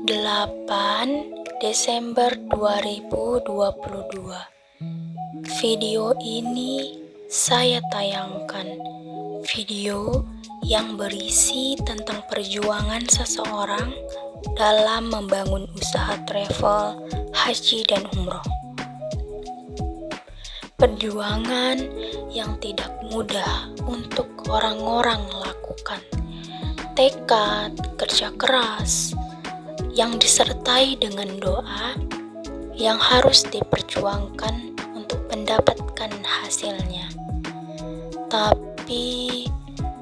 8 Desember 2022. Video ini saya tayangkan. Video yang berisi tentang perjuangan seseorang dalam membangun usaha travel, haji, dan umroh. Perjuangan yang tidak mudah untuk orang-orang lakukan. Tekad, kerja keras, yang disertai dengan doa yang harus diperjuangkan untuk mendapatkan hasilnya. Tapi,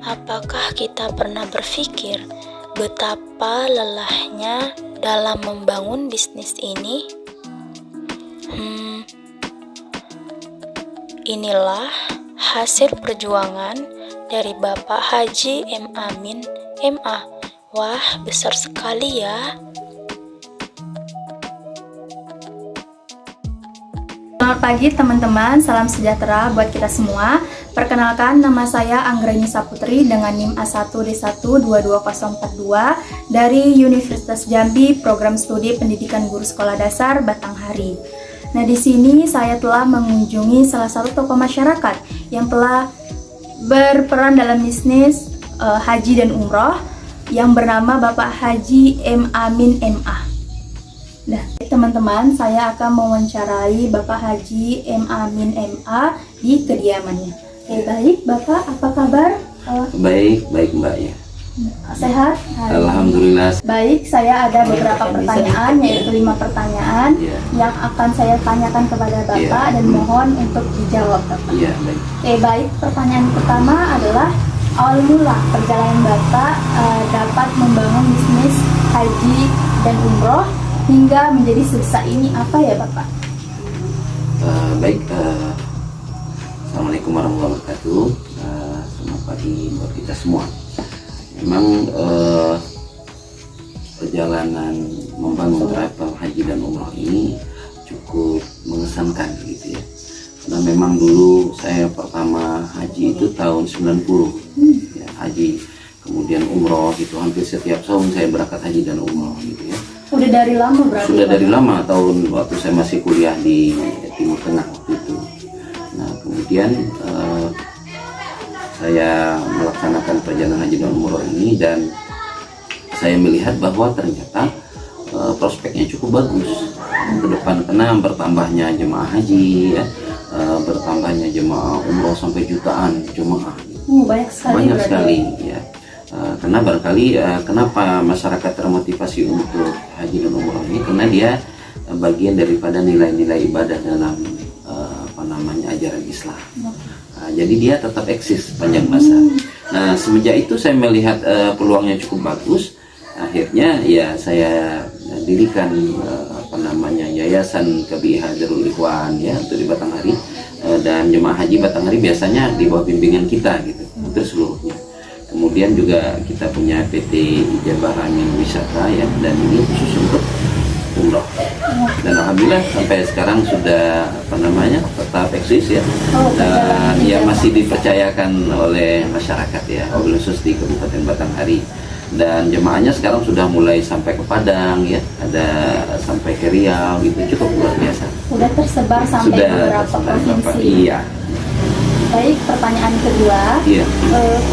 apakah kita pernah berpikir betapa lelahnya dalam membangun bisnis ini? Inilah hasil perjuangan dari Bapak Haji M. Amin MA. Wah, besar sekali ya. Selamat pagi teman-teman, salam sejahtera buat kita semua. Perkenalkan, nama saya Anggreni Saputri dengan NIM A1D1222042 dari Universitas Jambi, Program Studi Pendidikan Guru Sekolah Dasar Batanghari. Nah, di sini saya telah mengunjungi salah satu tokoh masyarakat yang telah berperan dalam bisnis haji dan umroh yang bernama Bapak Haji M. Amin MA. Nah, teman-teman, saya akan mewawancarai Bapak Haji M. Amin MA di kediamannya. Baik, Bapak, apa kabar? Baik Mbak ya. Sehat? Alhamdulillah. Baik, saya ada beberapa pertanyaan, yaitu 5 pertanyaan yang akan saya tanyakan kepada Bapak dan mohon untuk dijawab, Bapak. Iya, baik. Baik, pertanyaan pertama adalah awal mula perjalanan Bapak dapat membangun bisnis haji dan umroh hingga menjadi sebesar ini apa ya, Bapak? Baik, Assalamualaikum warahmatullahi wabarakatuh. Selamat pagi buat kita semua. Memang perjalanan membangun travel haji dan umroh ini cukup mengesankan gitu ya. Karena memang dulu saya pertama haji itu tahun 90 ya, haji, kemudian umroh gitu, hampir setiap tahun saya berangkat haji dan umroh gitu ya. Sudah dari lama berarti? Sudah dari lama, tahun waktu saya masih kuliah di Timur Tengah waktu itu. Nah, kemudian saya melaksanakan perjalanan haji dan umroh ini dan saya melihat bahwa ternyata prospeknya cukup bagus ke depan, karena bertambahnya jemaah haji ya, bertambahnya jemaah umroh sampai jutaan jemaah. Banyak sekali. Banyak sekali ya. Karena barangkali kenapa masyarakat termotivasi untuk haji dan umroh ini, karena dia bagian daripada nilai-nilai ibadah dalam ajaran Islam. Jadi dia tetap eksis sepanjang masa. Nah, semenjak itu saya melihat peluangnya cukup bagus. Akhirnya ya saya dirikan Yayasan KBIH Darul Ikhwan ya untuk di Batanghari, dan jemaah haji Batanghari biasanya di bawah bimbingan kita gitu untuk seluruhnya. Kemudian juga kita punya PT Ijabah Ramin Wisata ya, dan ini khusus untuk umroh. Dan alhamdulillah sampai sekarang sudah tetap eksis ya, dan ya masih dipercayakan oleh masyarakat ya, khusus di Kabupaten Batanghari. Dan jemaahnya sekarang sudah mulai sampai ke Padang ya, ada sampai ke Riau gitu, cukup luar biasa. Sudah tersebar sampai beberapa provinsi. Iya. Baik, pertanyaan kedua,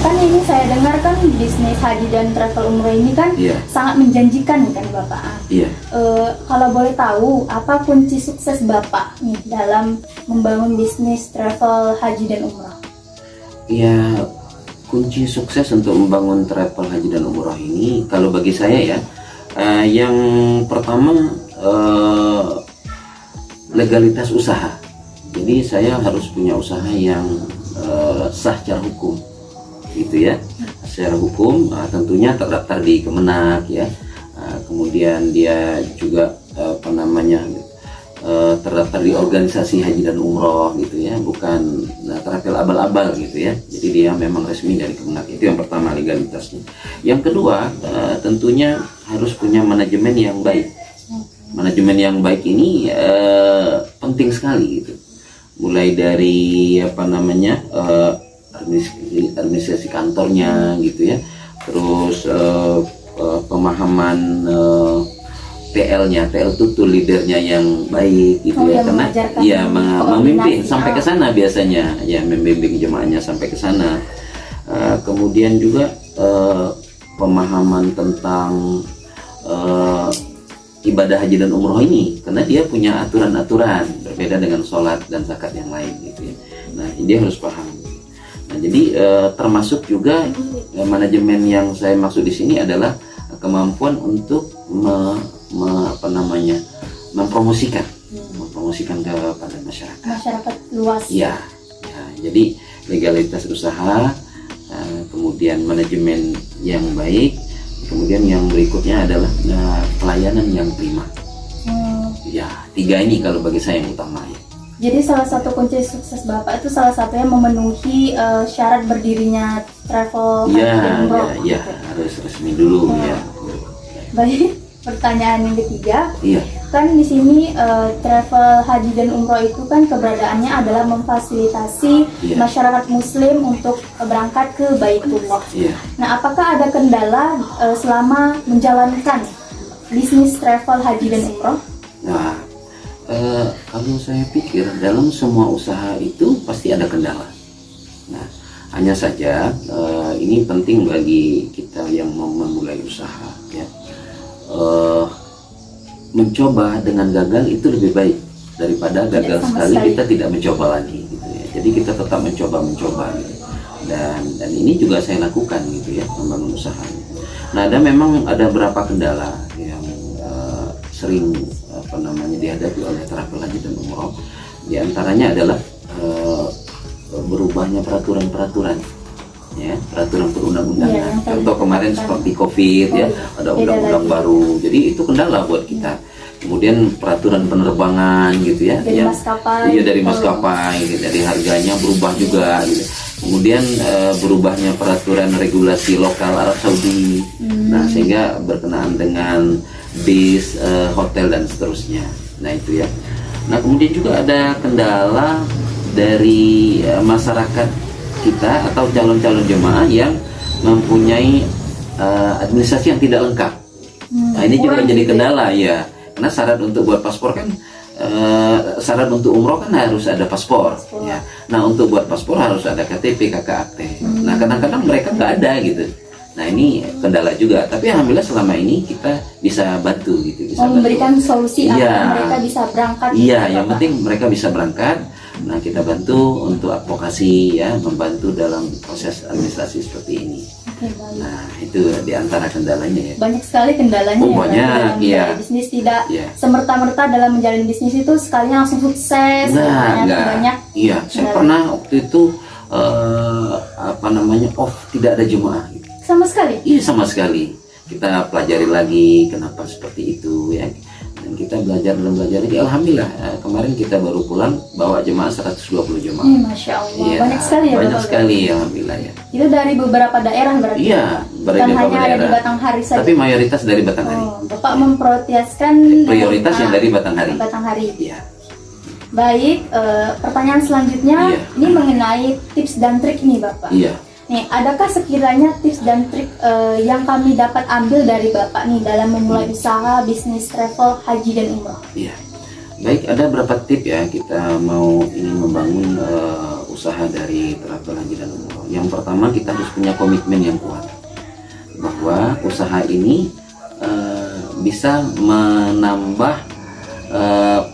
kan ini saya dengar kan bisnis haji dan travel umroh ini kan sangat menjanjikan kan Bapak. Kalau boleh tahu, apa kunci sukses Bapak nih dalam membangun bisnis travel haji dan umroh? Ya, kunci sukses untuk membangun travel haji dan umroh ini, kalau bagi saya ya, yang pertama legalitas usaha. Jadi saya harus punya usaha yang sah secara hukum, gitu ya. Secara hukum tentunya terdaftar di Kemenak ya. Kemudian dia juga terdaftar di organisasi haji dan umroh gitu ya, bukan travel abal-abal gitu ya. Jadi dia memang resmi dari Kemenak. Itu yang pertama, legalitasnya. Yang kedua tentunya harus punya manajemen yang baik. Manajemen yang baik ini penting sekali gitu. Mulai dari administrasi kantornya gitu ya, terus pemahaman TL-nya, TL itu tuh leadernya yang baik gitu ya, karena ya memimpin sampai ke sana biasanya, ya membimbing jemaahnya sampai ke sana. Kemudian juga pemahaman tentang ibadah haji dan umroh ini, karena dia punya aturan-aturan berbeda dengan sholat dan zakat yang lain gitu ya. Nah dia harus paham. Nah jadi termasuk juga manajemen yang saya maksud di sini adalah kemampuan untuk mempromosikan kepada masyarakat luas. Ya, jadi legalitas usaha, kemudian manajemen yang baik, kemudian yang berikutnya adalah pelayanan yang prima. Ya, 3 ini kalau bagi saya yang utama ya. Jadi salah satu kunci sukses Bapak itu salah satunya memenuhi syarat berdirinya travel haji dan umroh. Ya, harus resmi dulu ya. Baik, pertanyaan yang ketiga. Iya. Kan di sini travel haji dan umroh itu kan keberadaannya adalah memfasilitasi masyarakat muslim untuk berangkat ke Baitullah. Nah, apakah ada kendala selama menjalankan bisnis travel haji dan umroh? Nah, kalau saya pikir dalam semua usaha itu pasti ada kendala. Nah, hanya saja ini penting bagi kita yang mau memulai usaha ya. Mencoba dengan gagal itu lebih baik daripada gagal sekali kita tidak mencoba lagi gitu ya. Jadi kita tetap mencoba gitu. Dan ini juga saya lakukan gitu ya, membangun usaha. Nah, memang ada beberapa kendala yang sering dihadapi oleh travel haji dan umroh. Di antaranya adalah berubahnya peraturan-peraturan ya, peraturan perundang-undangan. Contoh kemarin seperti COVID ya, ada undang-undang baru. Jadi itu kendala buat kita. Kemudian peraturan penerbangan gitu ya, dari maskapai. Iya, dari maskapai gitu. Dari harganya berubah juga gitu. Kemudian berubahnya peraturan regulasi lokal Arab Saudi. Nah, sehingga berkenaan dengan bis, hotel dan seterusnya. Nah, itu ya. Nah, kemudian juga ada kendala dari masyarakat kita atau calon-calon jemaah yang mempunyai administrasi yang tidak lengkap. Nah, ini juga jadi kendala ya, karena syarat untuk buat paspor kan, syarat untuk umroh kan harus ada paspor. Ya. Nah, untuk buat paspor harus ada KTP, KK akte. Nah, kadang-kadang mereka nggak ada gitu. Nah, ini kendala juga. Tapi alhamdulillah selama ini kita bisa bantu gitu, bisa memberikan solusi agar mereka bisa berangkat. Iya, yang penting mereka bisa berangkat. Nah, kita bantu untuk advokasi ya, membantu dalam proses administrasi seperti ini. Nah, itu diantara kendalanya ya. Banyak sekali kendalanya banyak, ya. Bisnis tidak semerta-merta dalam menjalani bisnis itu sekalinya langsung sukses. Banyak. Iya, saya pernah waktu itu tidak ada jemaah. Gitu. Sama sekali? Iya, sama sekali. Kita pelajari lagi kenapa seperti itu ya. Dan kita belajar lagi. Alhamdulillah kemarin kita baru pulang bawa jemaah 120 jemaah. Masya Allah, banyak sekali ya. Banyak sekali, alhamdulillah ya. Itu dari beberapa daerah berarti? Iya, bukan hanya ada di Batanghari saja. Tapi mayoritas dari Batanghari. Bapak memprioritaskan prioritas yang dari Batanghari. Batanghari. Iya. Baik, pertanyaan selanjutnya ini mengenai tips dan trik nih Bapak. Iya. Nih, adakah sekiranya tips dan trik yang kami dapat ambil dari Bapak nih dalam memulai usaha bisnis travel haji dan umroh? Iya. Baik, ada beberapa tip ya, kita mau ingin membangun usaha dari travel haji dan umroh. Yang pertama, kita harus punya komitmen yang kuat bahwa usaha ini bisa menambah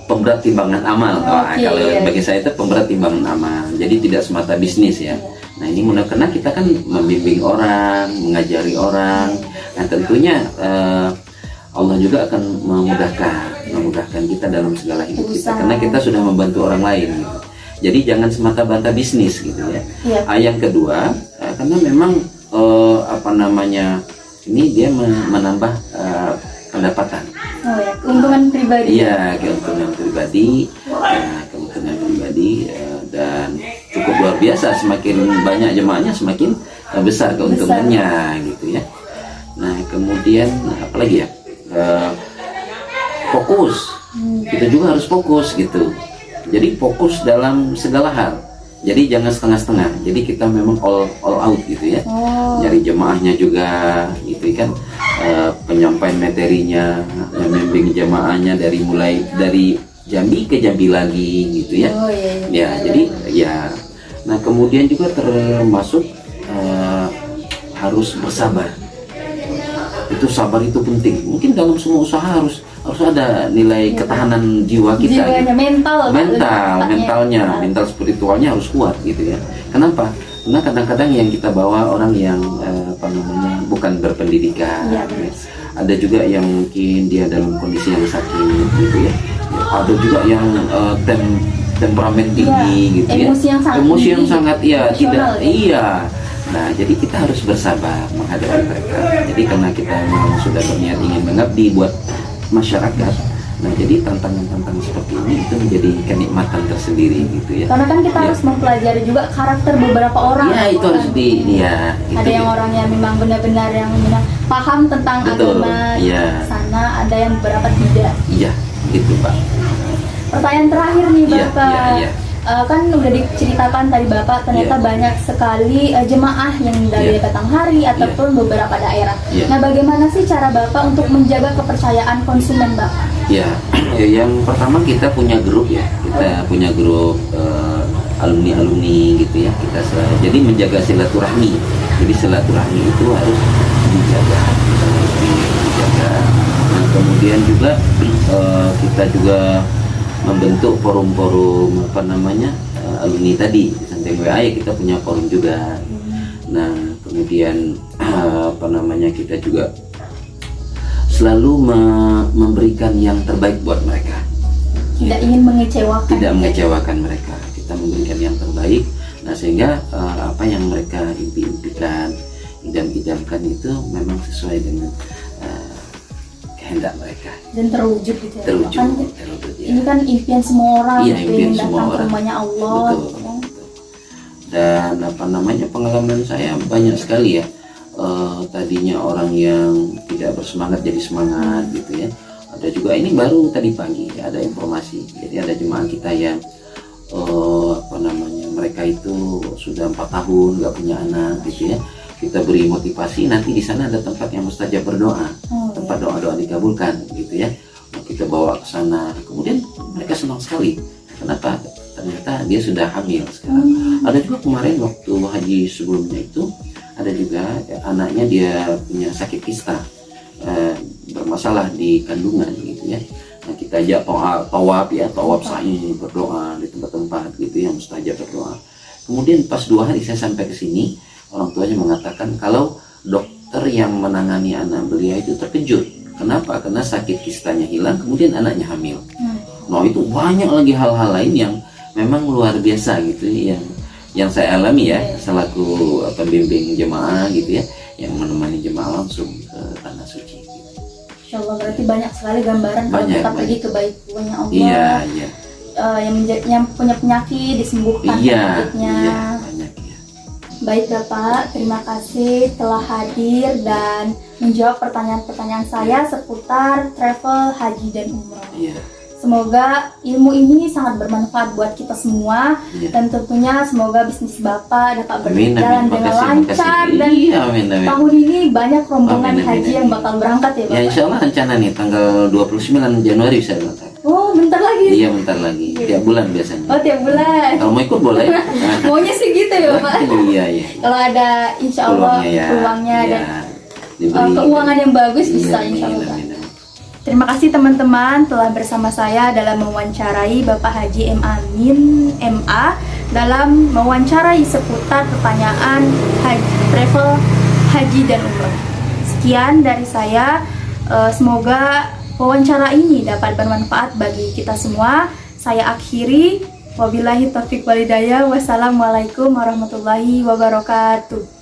pemberat timbangan amal. Kalau bagi saya itu pemberat timbangan amal. Jadi tidak semata bisnis ya. Nah, ini karena kita kan membimbing orang, mengajari orang. Nah, tentunya Allah juga akan memudahkan kita dalam segala hidup kita, karena kita sudah membantu orang lain gitu. Jadi jangan semata-mata bisnis gitu ya. Yang kedua, karena memang ini dia menambah pendapatan. Keuntungan pribadi. Iya, keuntungan pribadi. Keuntungan pribadi dan cukup luar biasa. Semakin banyak jemaahnya, semakin besar keuntungannya gitu ya. Nah, kemudian apalagi ya? Fokus. Kita juga harus fokus gitu. Jadi fokus dalam segala hal. Jadi jangan setengah-setengah. Jadi kita memang all out gitu ya. Nyari jemaahnya juga gitu kan. penyampaian materinya, membimbing jamaahnya mulai dari Jambi ke Jambi lagi gitu ya. Oh, iya. Ya, jadi ya. Nah, kemudian juga termasuk harus bersabar. Itu sabar itu penting. Mungkin dalam semua usaha harus ada nilai ketahanan jiwa kita. Jiwanya, mental spiritualnya harus kuat gitu ya. Kenapa? Karena kadang-kadang yang kita bawa orang yang bukan berpendidikan. Ya, ada juga yang mungkin dia dalam kondisi yang sakit gitu ya. Ada juga yang temperamen tinggi gitu ya. Emosi yang sangat tidak. Iya. Nah, jadi kita harus bersabar menghadapi mereka. Jadi karena kita memang sudah berniat ingin mengabdi buat masyarakat. Nah, jadi tantangan-tantangan seperti ini itu menjadi kenikmatan tersendiri gitu ya. Karena kan kita harus mempelajari juga karakter beberapa orang. Ya, itu harus ada yang orangnya memang benar-benar yang paham tentang agama sana, ada yang beberapa tidak. Iya, gitu Pak. Pertanyaan terakhir nih Bapak. Kan udah diceritakan tadi Bapak ternyata banyak sekali jemaah yang dari Batanghari ataupun beberapa daerah. Nah, bagaimana sih cara Bapak untuk menjaga kepercayaan konsumen Bapak? Ya, yang pertama kita punya grup ya. Kita punya grup alumni gitu ya. Jadi menjaga silaturahmi. Jadi silaturahmi itu harus dijaga. Nah, kemudian juga kita juga membentuk forum-forum alumni tadi di samping WA ya kita punya forum juga. Nah, kemudian kita juga selalu memberikan yang terbaik buat mereka. Tidak ingin mengecewakan. Tidak mengecewakan mereka. Kita memberikan yang terbaik. Nah, sehingga apa yang mereka impikan, idam-idamkan itu memang sesuai dengan kehendak mereka dan terwujud gitu ya. Terwujud, ini kan impian semua orang, impian semua orang. Rumahnya Allah. Betul. Dan pengalaman saya banyak sekali ya. Tadinya orang yang tidak bersemangat jadi semangat gitu ya. Ada juga ini baru tadi pagi ada informasi. Jadi ada jemaah kita yang mereka itu sudah 4 tahun nggak punya anak gitu ya. Kita beri motivasi, nanti di sana ada tempat yang mustajab berdoa, tempat doa-doa dikabulkan gitu ya. Kita bawa ke sana, kemudian mereka senang sekali. Kenapa? Ternyata dia sudah hamil sekarang. Ada juga kemarin waktu haji sebelumnya itu, ada juga anaknya dia punya sakit kista, bermasalah di kandungan gitu ya. Nah, kita ajak tawaf sa'i, berdoa di tempat-tempat gitu yang mustajab berdoa. Kemudian pas 2 hari saya sampai ke sini, orang tuanya mengatakan kalau dokter yang menangani anak beliau itu terkejut. Kenapa? Karena sakit kistanya hilang, kemudian anaknya hamil. Nah, itu banyak lagi hal-hal lain yang memang luar biasa gitu yang saya alami ya selaku pembimbing jemaah gitu ya, yang menemani jemaah langsung ke tanah suci. Insya Allah berarti banyak sekali gambaran kalau kita pergi ke baitulnya Allah. Iya. Yang punya penyakit disembuhkan penyakitnya. Iya, banyak. Baik Bapak, terima kasih telah hadir dan menjawab pertanyaan-pertanyaan saya seputar travel, haji, dan umroh. Semoga ilmu ini sangat bermanfaat buat kita semua dan tentunya semoga bisnis Bapak dapat berjalan dengan lancar dan tahun ini banyak rombongan haji yang bakal berangkat ya Bapak. Ya, insya Allah rencana nih tanggal 29 Januari bisa berangkat. Oh, bentar lagi. Iya, bentar lagi. Tiap bulan biasanya. Oh, tiap bulan. Kalau mau ikut boleh. Maunya sih gitu ya Bapak. Iya. Kalau ada insya Allah peluangnya dan keuangan yang bagus bisa insya Allah. Terima kasih teman-teman telah bersama saya dalam mewawancarai Bapak Haji M. Amin MA dalam mewawancarai seputar pertanyaan travel, haji, dan umroh. Sekian dari saya. Semoga wawancara ini dapat bermanfaat bagi kita semua. Saya akhiri. Wabillahi taufiq walhidayah. Wassalamualaikum warahmatullahi wabarakatuh.